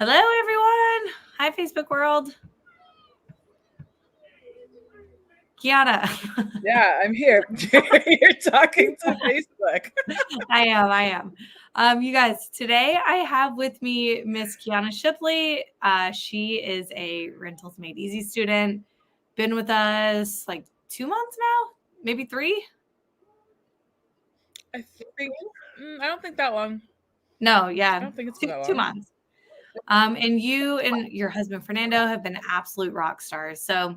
Hello, everyone. Hi, Facebook world. Kyonna. Yeah, I'm here. You're talking to Facebook. I am. You guys, today I have with me Miss Kyonna Shipley. She is a Rentals Made Easy student. Been with us like 2 months now, maybe 3. I think I don't think that long. No, I yeah, don't think it's been two, that two long. months. And you and your husband Fernando have been absolute rock stars. So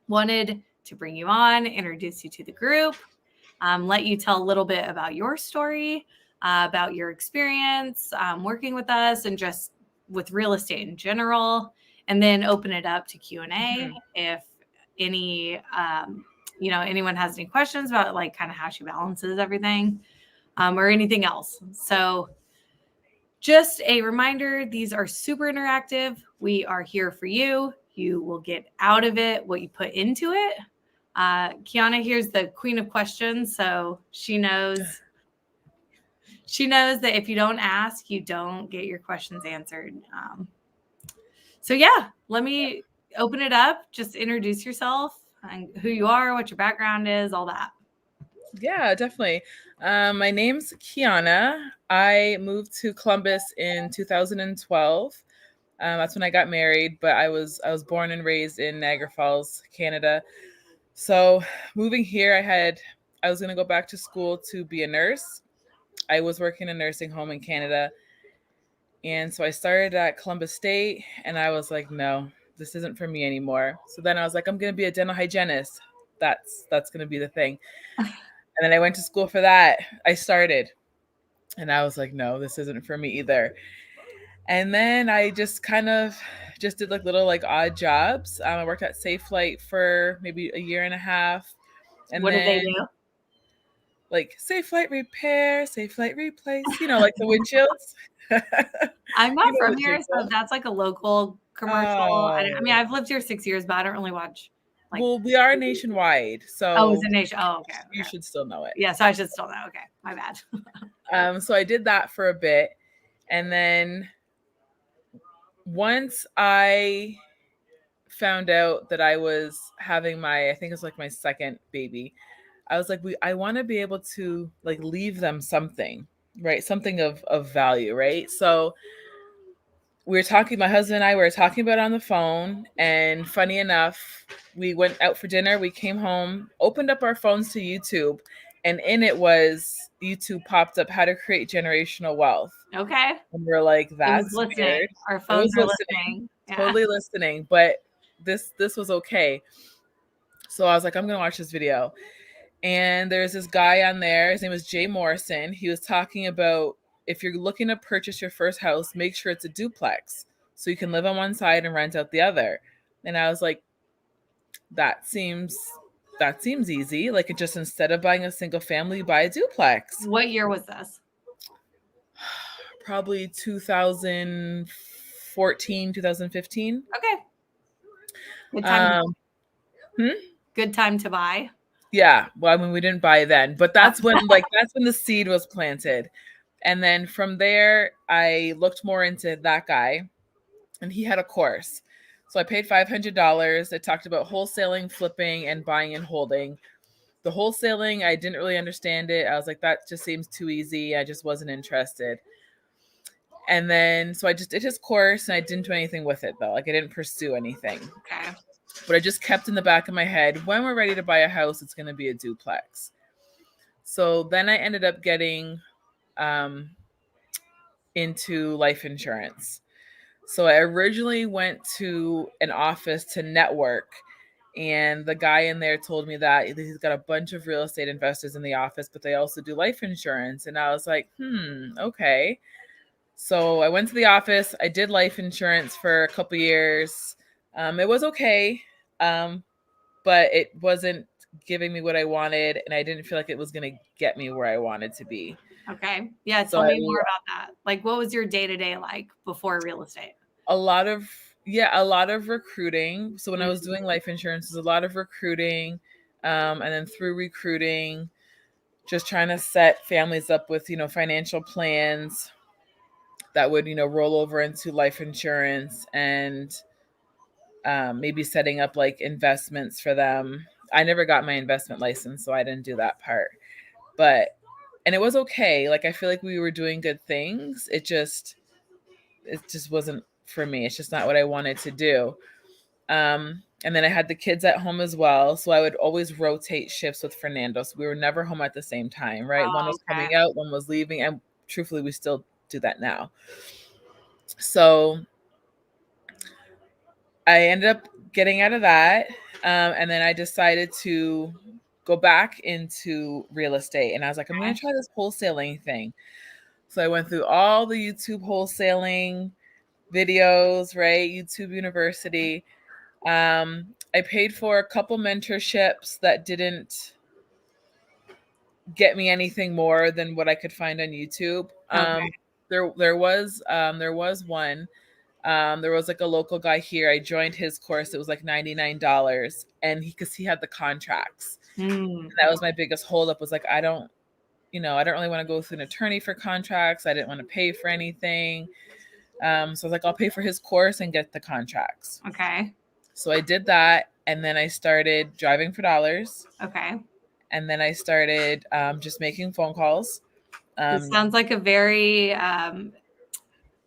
wanted to bring you on, introduce you to the group, let you tell a little bit about your story, about your experience working with us, and just with real estate in general, and then open it up to Q&A if any anyone has any questions about like kind of how she balances everything, or anything else. So just a reminder, these are super interactive. We are here for you. You will get out of it what you put into it. Kyonna here's the queen of questions, so she knows that if you don't ask, you don't get your questions answered. So yeah, let me open it up. Just introduce yourself and who you are, what your background is, all that. Yeah, definitely. My name's Kyonna. I moved to Columbus in 2012. That's when I got married, but I was born and raised in Niagara Falls, Canada. So moving here, I was gonna go back to school to be a nurse. I was working in a nursing home in Canada. And so I started at Columbus State and I was like, no, this isn't for me anymore. So then I was like, I'm going to be a dental hygienist. That's going to be the thing. And then I went to school for that. I started and I was like, no, this isn't for me either. And then I just kind of just did like little like odd jobs. I worked at Safe Flight for maybe a year and a half. And What do they then do? like Safe Flight repair, Safe Flight replace, like the windshields. I'm You not know from the here, so jingle. that's like a local commercial. I mean, Oh, I've lived here 6 years, but I don't really watch like. well, we are nationwide, Oh, it's so a nation. Oh, okay. you should still know it. Yeah, so I should still know. Okay, my bad. So I did that for a bit, and then once I found out that I was having I think it's like my second baby, I was like, I want to be able to like leave them something, right? Something of value, right? So my husband and I were talking about it on the phone, and funny enough, we went out for dinner, we came home, opened up our phones to YouTube, and in it was YouTube popped up how to create generational wealth. Okay. And we're like, It was that's listening. weird. Our It phones was are listening, listening. Yeah. totally listening, but this was okay. So I was like, I'm gonna watch this video. And there's this guy on there, his name is Jay Morrison. He was talking about if you're looking to purchase your first house, make sure it's a duplex so you can live on one side and rent out the other. And I was like, that seems easy. Like, it just, instead of buying a single family, you buy a duplex. What year was this? Probably 2014, 2015. Okay. Good time. Um, hmm? Good time to buy. Yeah. Well, I mean, we didn't buy then, but Oh. that's when the seed was planted. And then from there, I looked more into that guy, and he had a course. So I paid $500. It talked about wholesaling, flipping, and buying and holding. The wholesaling, I didn't really understand it. I was like, that just seems too easy. I just wasn't interested. And then, so I just did his course, and I didn't do anything with it, though. Like, I didn't pursue anything. Okay. But I just kept in the back of my head, when we're ready to buy a house, it's going to be a duplex. So then I ended up getting into life insurance. So I originally went to an office to network, and the guy in there told me that he's got a bunch of real estate investors in the office, but they also do life insurance. And I was like, okay. So I went to the office. I did life insurance for a couple years. It was okay, but it wasn't giving me what I wanted, and I didn't feel like it was going to get me where I wanted to be. Okay. Yeah. So Tell me more about that. Like, what was your day to day like before real estate? a lot of recruiting. So when I was doing life insurance, there's a lot of recruiting, and then through recruiting, just trying to set families up with financial plans. that would, roll over into life insurance and maybe setting up like investments for them. I never got my investment license, so I didn't do that part. And it was okay. Like, I feel like we were doing good things. It just wasn't for me. It's just not what I wanted to do. And then I had the kids at home as well. So I would always rotate shifts with Fernando. So we were never home at the same time, right? One Oh, was okay. coming out, one was leaving. And truthfully, we still do that now. So I ended up getting out of that. And then I decided to go back into real estate. And I was like, I'm going to try this wholesaling thing. So I went through all the YouTube wholesaling videos, right? YouTube University. I paid for a couple mentorships that didn't get me anything more than what I could find on YouTube. Okay. There was one. There was like a local guy here. I joined his course. It was like $99, and because he had the contracts. And that was my biggest holdup. Was like, I don't really want to go through an attorney for contracts. I didn't want to pay for anything. So I was like, I'll pay for his course and get the contracts. Okay. So I did that, and then I started driving for dollars. Okay. And then I started just making phone calls. This sounds like a very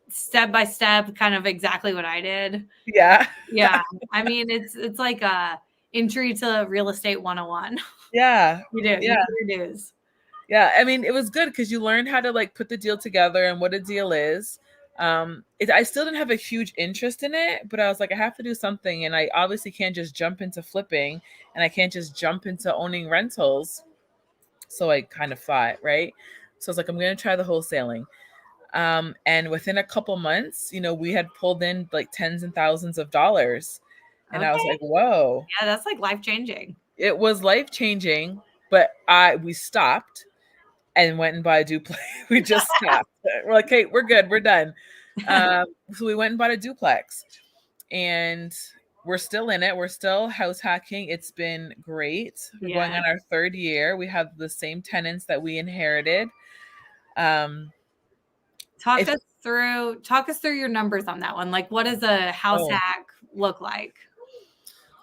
step by step, kind of exactly what I did. Yeah. Yeah. I mean, it's like a entry to real estate 101. Yeah. You do. Yeah. You do your dues. Yeah. I mean, it was good because you learned how to like put the deal together and what a deal is. I still didn't have a huge interest in it, but I was like, I have to do something. And I obviously can't just jump into flipping, and I can't just jump into owning rentals. So I kind of thought, right? So I was like, I'm going to try the wholesaling. And within a couple months, we had pulled in like tens and thousands of dollars. And I was like, whoa. Yeah, that's like life changing. It was life changing, but we stopped and went and bought a duplex. We just stopped. We're like, hey, we're good. We're done. So we went and bought a duplex, and we're still in it. We're still house hacking. It's been great. We're going on our third year. We have the same tenants that we inherited. Talk us through your numbers on that one. Like, what does a house hack look like?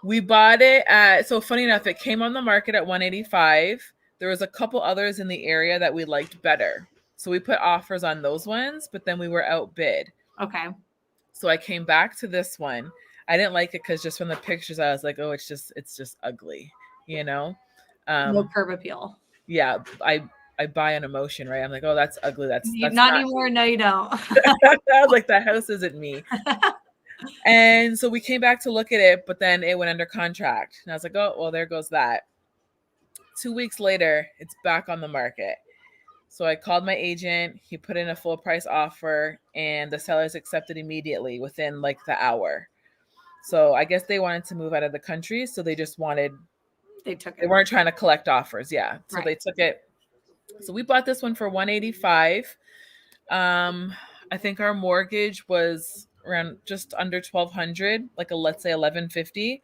We bought it so funny enough, it came on the market at 185. There was a couple others in the area that we liked better. So we put offers on those ones, but then we were outbid. Okay. So I came back to this one. I didn't like it because just from the pictures, I was like, oh, it's just ugly, No curb appeal. Yeah. I buy an emotion, right? I'm like, oh, that's ugly. That's not anymore. No, you don't. I was like, that house isn't me. And so we came back to look at it, but then it went under contract. And I was like, oh, well, there goes that. 2 weeks later, it's back on the market. So I called my agent. He put in a full price offer, and the sellers accepted immediately within like the hour. So I guess they wanted to move out of the country. So they just wanted, they took it. They weren't trying to collect offers. Yeah. So They took it. So we bought this one for 185. I think our mortgage was around just under 1,200, like let's say 1,150.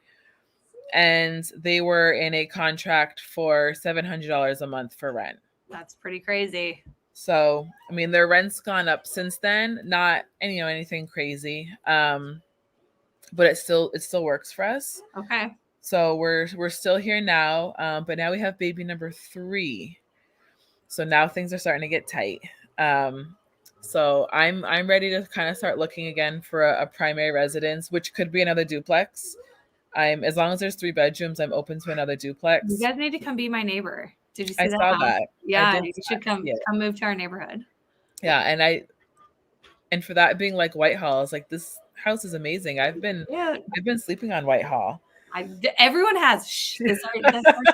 And they were in a contract for $700 a month for rent. That's pretty crazy. So, I mean, their rent's gone up since then. Not anything crazy. But it still works for us. Okay. So we're still here now. But now we have baby number 3. So now things are starting to get tight. So I'm ready to kind of start looking again for a primary residence, which could be another duplex. As long as there's 3 bedrooms, I'm open to another duplex. You guys need to come be my neighbor. Did you see that? I saw that. Yeah, you should come move to our neighborhood. Yeah, and for that being like Whitehall, I was like, this house is amazing. I've been sleeping on Whitehall. Everyone has. That's our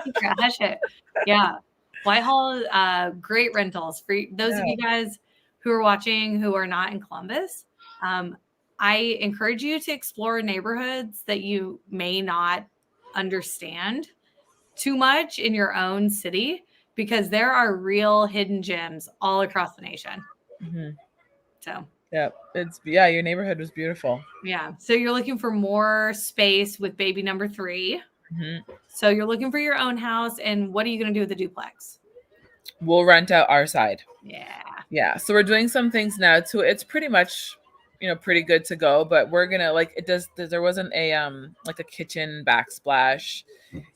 secret. Hush it. Yeah. Whitehall, great rentals for those of you guys who are watching who are not in Columbus. I encourage you to explore neighborhoods that you may not understand too much in your own city, because there are real hidden gems all across the nation. Mm-hmm. So your neighborhood was beautiful. Yeah. So you're looking for more space with baby number 3. Mm-hmm. So you're looking for your own house, and what are you going to do with the duplex? We'll rent out our side. Yeah. Yeah. So we're doing some things now too. It's pretty much, pretty good to go, but we're gonna like it does there wasn't a like a kitchen backsplash.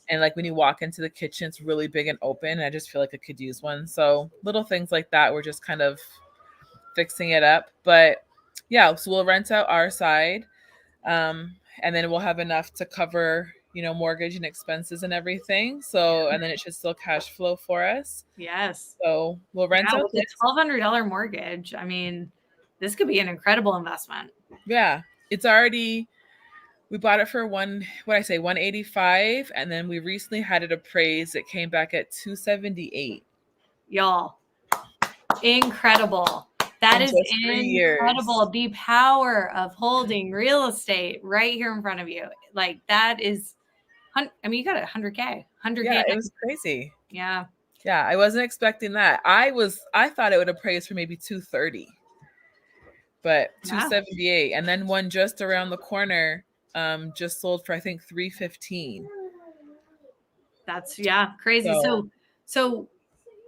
And like when you walk into the kitchen, it's really big and open. And I just feel like I could use one. So little things like that, we're just kind of fixing it up. But yeah, so we'll rent out our side. And then we'll have enough to cover, mortgage and expenses and everything. So, and then it should still cash flow for us. Yes. So we'll rent Yeah, out with a this. $1,200 mortgage. I mean, this could be an incredible investment. Yeah. It's already, we bought it for 185. And then we recently had it appraised. It came back at 278. Y'all, incredible. That In is just 3 years. incredible. The power of holding real estate right here in front of you. Like that is, I mean, you got it 100K. 100K. Yeah, it was crazy. Yeah. Yeah, I wasn't expecting that. I thought it would appraise for maybe 230. But 278. And then one just around the corner just sold for I think 315. That's crazy. So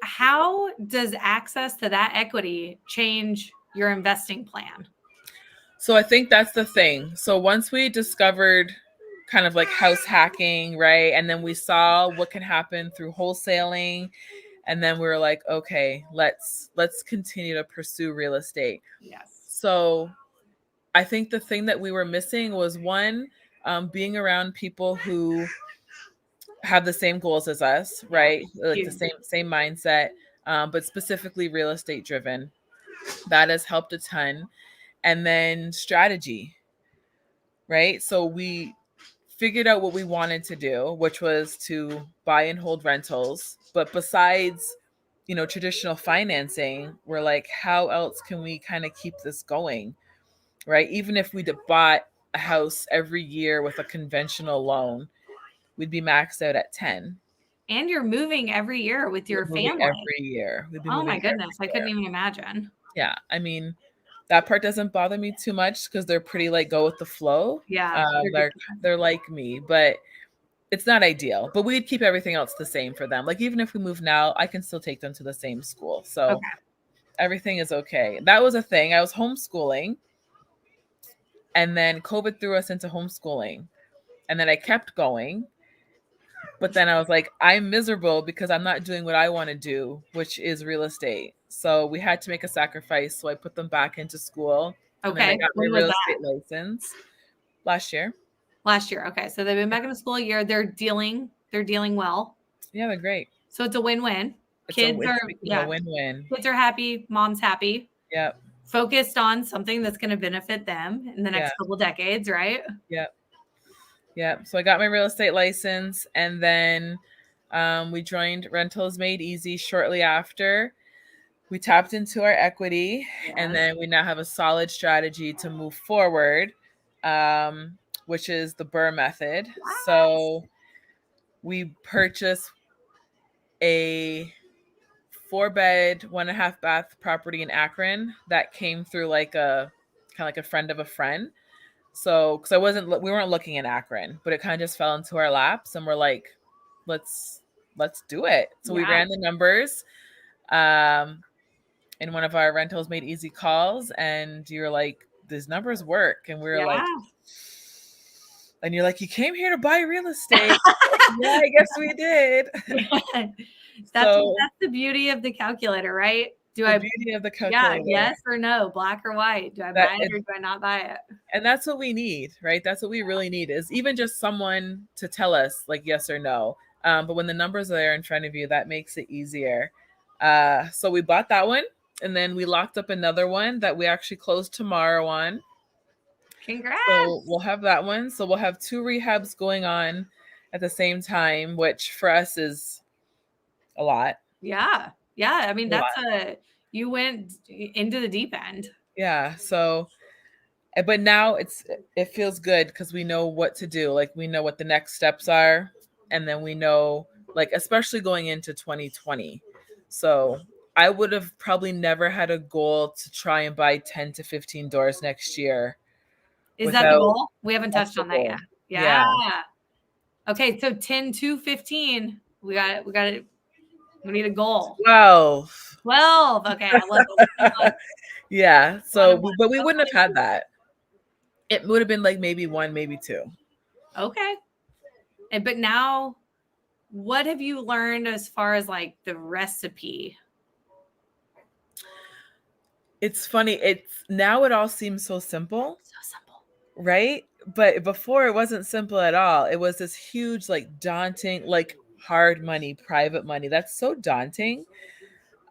how does access to that equity change your investing plan? So I think that's the thing. So once we discovered kind of like house hacking, right? And then we saw what can happen through wholesaling. And then we were like, okay, let's continue to pursue real estate. Yes. So I think the thing that we were missing was one, being around people who have the same goals as us, right? Like the same mindset, but specifically real estate driven. That has helped a ton. And then strategy, right? So we figured out what we wanted to do, which was to buy and hold rentals. But besides, traditional financing, we're like, how else can we kind of keep this going, right? Even if we bought a house every year with a conventional loan, we'd be maxed out at 10. And you're moving every year with your family. Every year. Oh my goodness. I couldn't even imagine. Yeah. I mean, that part doesn't bother me too much because they're pretty like go with the flow. Yeah. They're like me, but it's not ideal. But we'd keep everything else the same for them. Like even if we move now, I can still take them to the same school. So everything is okay. That was a thing. I was homeschooling. And then COVID threw us into homeschooling. And then I kept going. But then I was like, I'm miserable because I'm not doing what I want to do, which is real estate. So we had to make a sacrifice. So I put them back into school. Okay. And then I got my real estate license last year. Okay. So they've been back in the school a year. They're dealing well. Yeah, they're great. So it's a win-win. It's a win-win. Kids are happy. Mom's happy. Yep. Focused on something that's going to benefit them in the next couple decades, right? Yep. Yeah. So I got my real estate license and then we joined Rentals Made Easy shortly after. We tapped into our equity and then we now have a solid strategy to move forward, which is the BRRRR method. Wow. So we purchased a 4-bed, 1.5 bath property in Akron that came through like a kind of like a friend of a friend. So, because we weren't looking in Akron, but it kind of just fell into our laps, and we're like, let's do it. So we ran the numbers, in one of our Rentals Made Easy calls, and you're like, these numbers work, and we were like, and you're like, you came here to buy real estate. Yeah, I guess we did. That's the beauty of the calculator, right? Beauty of the calculator. Yeah, yes or no, black or white. Do I buy it or do I not buy it? And that's what we need, right? That's what we really need is even just someone to tell us like yes or no. But when the numbers are there in front of you, that makes it easier. So we bought that one and then we locked up another one that we actually closed tomorrow on. Congrats. So we'll have that one. So we'll have 2 rehabs going on at the same time, which for us is a lot. Yeah. Yeah. I mean, you went into the deep end. Yeah. So, but now it feels good because we know what to do. Like we know what the next steps are. And then we know, like, especially going into 2020. So I would have probably never had a goal to try and buy 10 to 15 doors next year. Is that the goal? We haven't touched on that yet. Yeah. Okay. So 10 to 15, we got it We need a goal. 12. 12. Okay, I love it. Yeah. One a So, month. but we wouldn't have had that. It would have been like maybe one, maybe two. Okay. But now, what have you learned as far as like the recipe? It's funny. It's now it all seems so simple, So simple. right? But before it wasn't simple at all. It was this huge, like daunting, like hard money, private money. That's so daunting.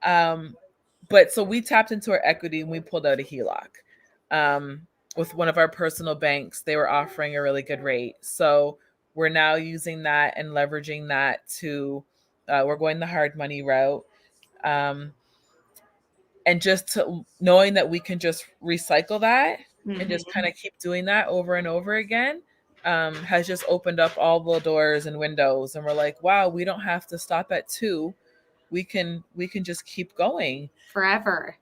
But so we tapped into our equity and we pulled out a HELOC with one of our personal banks. They were offering a really good rate. So we're now using that and leveraging that to, we're going the hard money route. And just knowing that we can just recycle that and just kind of keep doing that over and over again has just opened up all the doors and windows. And we're like, wow, we don't have to stop at 2. We can just keep going Forever.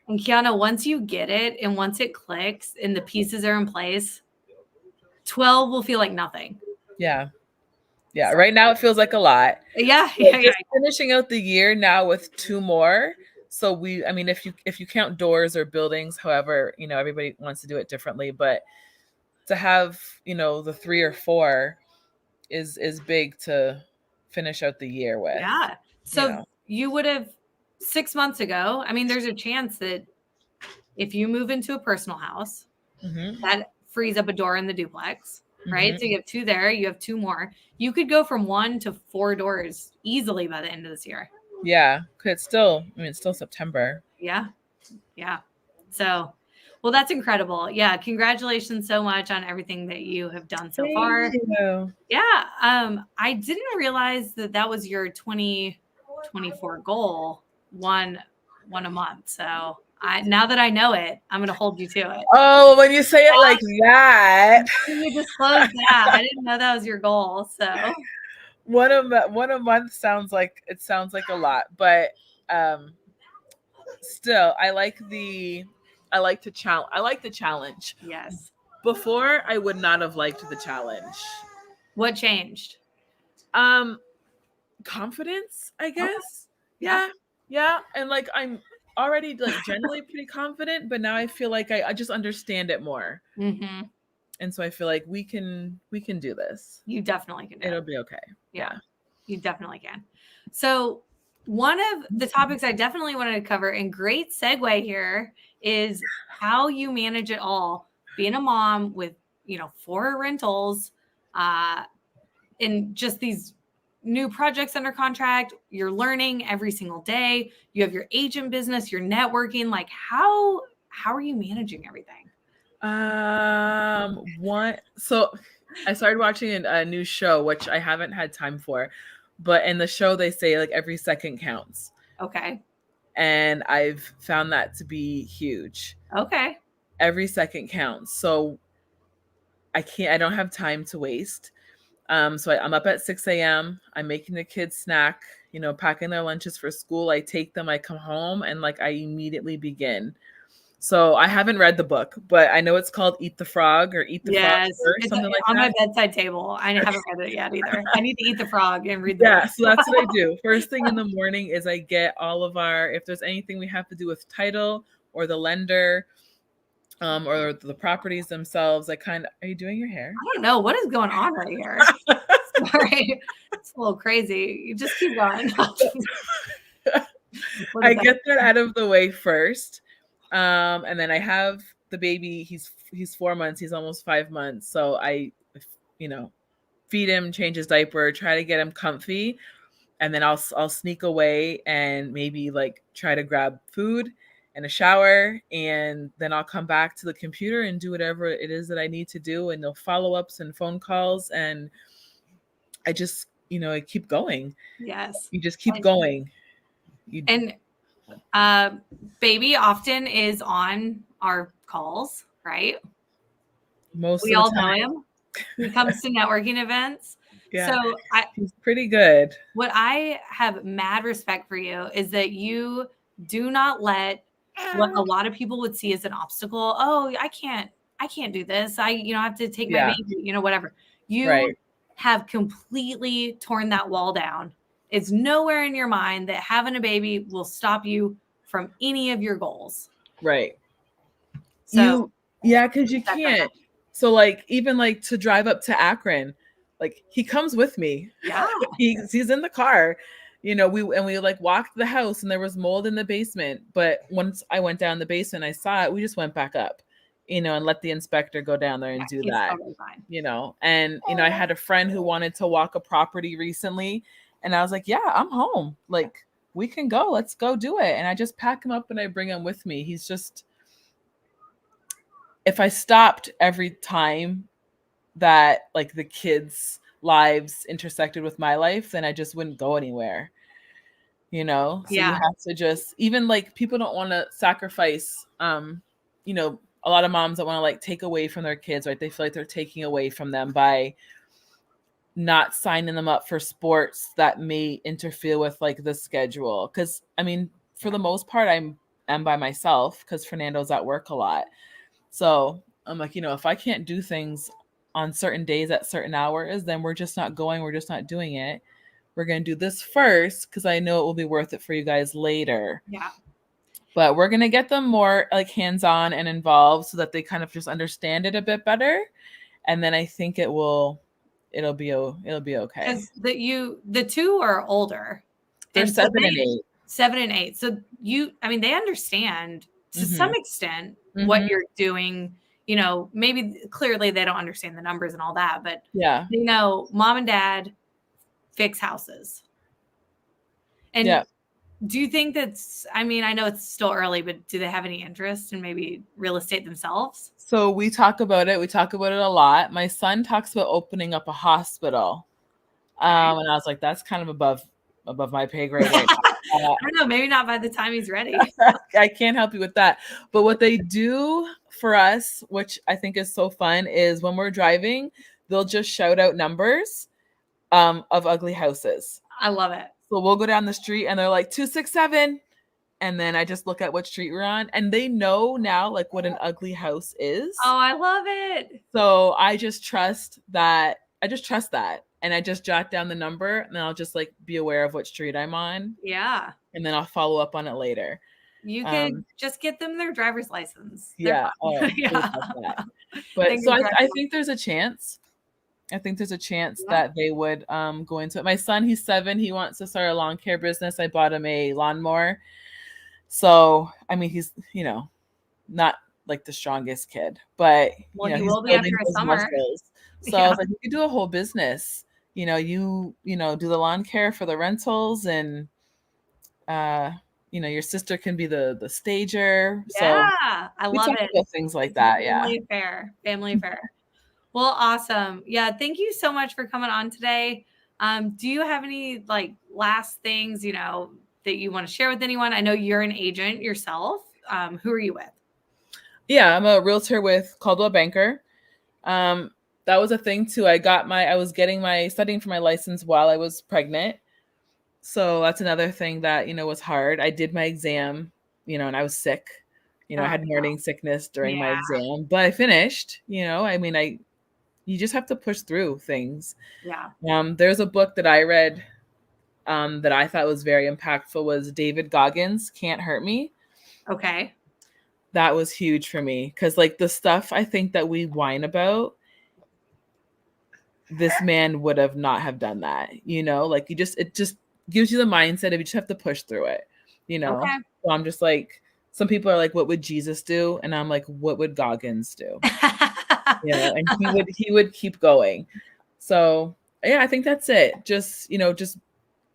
And Kyonna, once you get it and once it clicks and the pieces are in place, 12 will feel like nothing. Yeah. Right now it feels like a lot. Yeah. Just finishing out the year now with 2 more. So if you count doors or buildings, however, everybody wants to do it differently, but to have, the 3 or 4 is big to finish out the year with. Yeah. So you would have 6 months ago. I mean, there's a chance that if you move into a personal house, that frees up a door in the duplex, right? So you have 2 there, you have 2 more. You could go from 1 to 4 doors easily by the end of this year. Yeah. It's still September. Yeah. So, well, that's incredible. Yeah. Congratulations so much on everything that you have done so far. Thank you. Yeah. I didn't realize that was your 2024 goal, one a month. So now that I know it, I'm going to hold you to it. Oh, when you say it like that. You disclosed that. I didn't know that was your goal. So one a month sounds like a lot, but still I like the challenge. Yes. Before I would not have liked the challenge. What changed? Confidence, I guess. Okay. Yeah. And like I'm already like generally pretty confident, but now I feel like I just understand it more. And so I feel like we can do this. You definitely can do it. It'll be okay. Yeah. You definitely can. So one of the topics I definitely wanted to cover, and great segue here, is how you manage it all. Being a mom with, 4 rentals, and just these new projects under contract, you're learning every single day. You have your agent business, you're networking. Like how are you managing everything? So I started watching a new show, which I haven't had time for, but in the show they say like every second counts. Okay. And I've found that to be huge. Okay. Every second counts. So I don't have time to waste. So I'm up at 6 a.m. I'm making the kids snack, packing their lunches for school. I take them, I come home, and like I immediately begin. So I haven't read the book, but I know it's called Eat the Frog or Eat the Frog or something like on that. My bedside table. I haven't read it yet either. I need to eat the frog and read the book. So that's what I do. First thing in the morning is I get all of if there's anything we have to do with title or the lender, or the properties themselves. Are you doing your hair? I don't know. What is going on right here? Sorry. It's a little crazy. You just keep going. I get that out of the way first. And then I have the baby. He's 4 months. He's almost 5 months. So I, feed him, change his diaper, try to get him comfy. And then I'll sneak away and maybe like try to grab food and a shower, and then I'll come back to the computer and do whatever it is that I need to do, and they'll follow-ups and phone calls, and I just, I keep going. Yes. You just keep going. And baby often is on our calls, right? We all know him. He comes to networking events. Yeah. So he's pretty good. What I have mad respect for you is that you do not let what a lot of people would see as an obstacle. Oh, I can't do this. I have to take my baby, whatever. You have completely torn that wall down it's nowhere in your mind that having a baby will stop you from any of your goals. Right. So Because you can't. So like even like to drive up to Akron, like he comes with me. Yeah. He's in the car. We like walked the house and there was mold in the basement. But once I went down the basement, I saw it. We just went back up, and let the inspector go down there and do that. Totally fine. And I had a friend who wanted to walk a property recently, and I was like, yeah, I'm home. Like we can go. Let's go do it. And I just pack him up and I bring him with me. He's just, if I stopped every time that like the kids' lives intersected with my life, then I just wouldn't go anywhere. So you have to just, even like people don't want to sacrifice, a lot of moms that want to like take away from their kids, right? They feel like they're taking away from them by not signing them up for sports that may interfere with like the schedule. Cause I mean, for the most part, I'm by myself because Fernando's at work a lot. So I'm like, if I can't do things on certain days at certain hours, then we're just not going. We're just not doing it. We're going to do this first because I know it will be worth it for you guys later. Yeah. But we're going to get them more like hands-on and involved so that they kind of just understand it a bit better. And then I think it'll be okay. Because the two are older. They're 7 and 8. 7 and 8. So they understand to some extent what you're doing. Maybe clearly they don't understand the numbers and all that, but yeah, they know mom and dad fix houses. And do you think that's, I know it's still early, but do they have any interest in maybe real estate themselves? So we talk about it. We talk about it a lot. My son talks about opening up a hospital. And I was like, that's kind of above my pay grade right now. I don't know, maybe not by the time he's ready. I can't help you with that. But what they do for us, which I think is so fun, is when we're driving, they'll just shout out numbers of ugly houses. I love it. So we'll go down the street and they're like 267. And then I just look at what street we're on, and they know now like what an ugly house is. Oh, I love it. So I just trust that. And I just jot down the number, and then I'll just like be aware of what street I'm on. Yeah. And then I'll follow up on it later. You can just get them their driver's license. Yeah. Yeah. But so I think there's a chance. That they would go into it. My son, he's 7. He wants to start a lawn care business. I bought him a lawnmower. So, he's, not like the strongest kid, but he will be after a summer. Muscles. So I was like, you could do a whole business. You do the lawn care for the rentals, and your sister can be the stager. Yeah, so I love it. Things like that. Family affair. Well, awesome. Yeah, thank you so much for coming on today. Do you have any like last things, that you want to share with anyone? I know you're an agent yourself. Who are you with? Yeah, I'm a realtor with Coldwell Banker. That was a thing too. I was studying for my license while I was pregnant. So that's another thing that, was hard. I did my exam, and I was sick. I had morning sickness during my exam, but I finished, you just have to push through things. Yeah. There's a book that I read that I thought was very impactful, was David Goggins' Can't Hurt Me. Okay. That was huge for me because like the stuff I think that we whine about, this man would have not have done that, like it just gives you the mindset of you just have to push through it, Okay. So I'm just like, some people are like, what would Jesus do? And I'm like, what would Goggins do? And he would keep going. So yeah, I think that's it. Just, just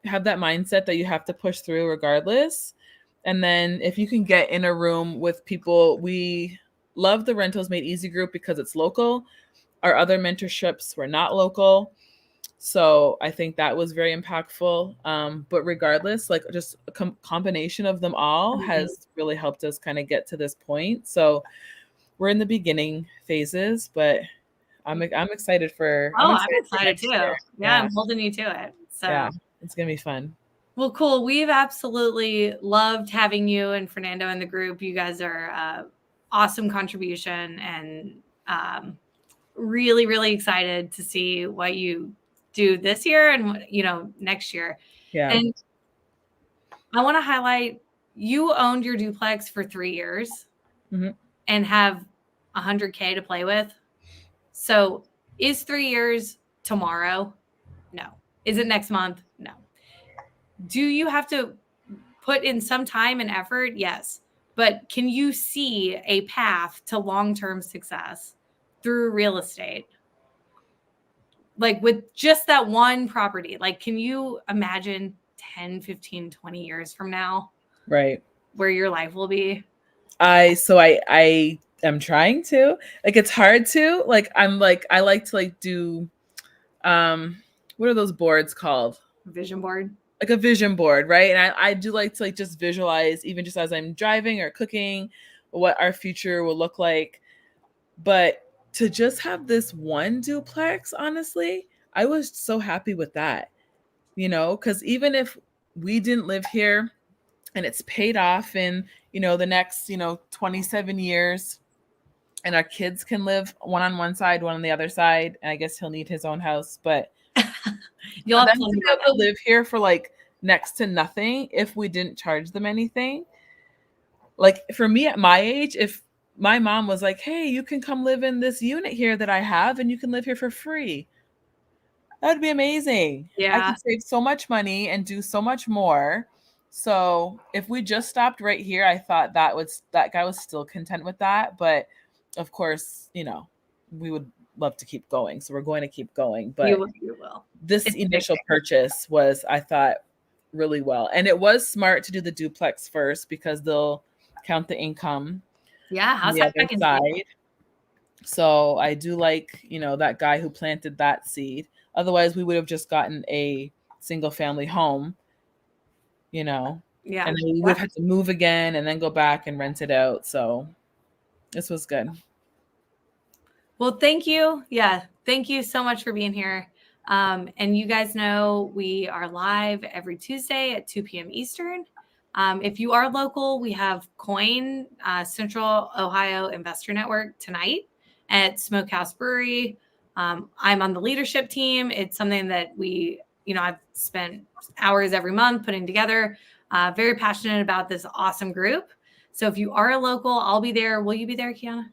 have that mindset that you have to push through regardless. And then if you can get in a room with people, we love the Rentals Made Easy group because it's local. Our other mentorships were not local. So I think that was very impactful. But regardless, like just a combination of them all has really helped us kind of get to this point. So we're in the beginning phases, but I'm excited for. I'm excited too. Yeah, I'm holding you to it. So yeah, it's gonna be fun. Well, cool. We've absolutely loved having you and Fernando in the group. You guys are awesome contribution, and really, really excited to see what you do this year and next year. Yeah. And I want to highlight, you owned your duplex for 3 years and have 100K to play with. So is 3 years tomorrow? No. Is it next month? No. Do you have to put in some time and effort? Yes. But can you see a path to long-term success through real estate? Like with just that one property, like, can you imagine 10, 15, 20 years from now? Right. Where your life will be? I am trying to, like, it's hard to, like, I like to like do, what are those boards called? Vision board. Like a vision board, right? And I do like to like just visualize, even just as I'm driving or cooking, what our future will look like. But to just have this one duplex, honestly, I was so happy with that, because even if we didn't live here and it's paid off in, the next, 27 years, and our kids can live one on one side, one on the other side, and I guess he'll need his own house, but You'll for have them to be able to live here for like next to nothing if we didn't charge them anything. Like for me at my age, if my mom was like, hey, you can come live in this unit here that I have and you can live here for free, that would be amazing. I Yeah. could save so much money and do so much more. So if we just stopped right here, I thought that guy was still content with that. But of course, we would love to keep going. So we're going to keep going. But You will. this initial purchase was, I thought, really well. And it was smart to do the duplex first because they'll count the income. Yeah. How's the that other side. So I do like, that guy who planted that seed. Otherwise, we would have just gotten a single family home, Yeah. and then we would have to move again and then go back and rent it out. So this was good. Well, thank you. Yeah. Thank you so much for being here. And you guys know we are live every Tuesday at 2 p.m. Eastern. If you are local, we have COIN, Central Ohio Investor Network, tonight at Smokehouse Brewery. I'm on the leadership team. It's something that I've spent hours every month putting together. Very passionate about this awesome group. So if you are a local, I'll be there. Will you be there, Kyonna?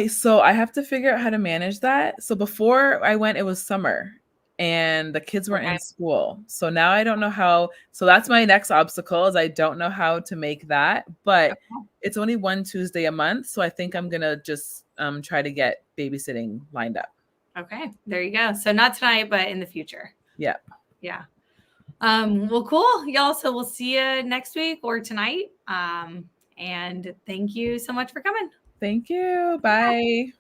So I have to figure out how to manage that. So before I went, it was summer and the kids weren't in school. So now I don't know how. So that's my next obstacle, is I don't know how to make that, but it's only one Tuesday a month. So I think I'm going to just try to get babysitting lined up. Okay, there you go. So not tonight, but in the future. Yeah. Yeah. Well, cool, y'all. So we'll see you next week or tonight. And thank you so much for coming. Thank you. Bye.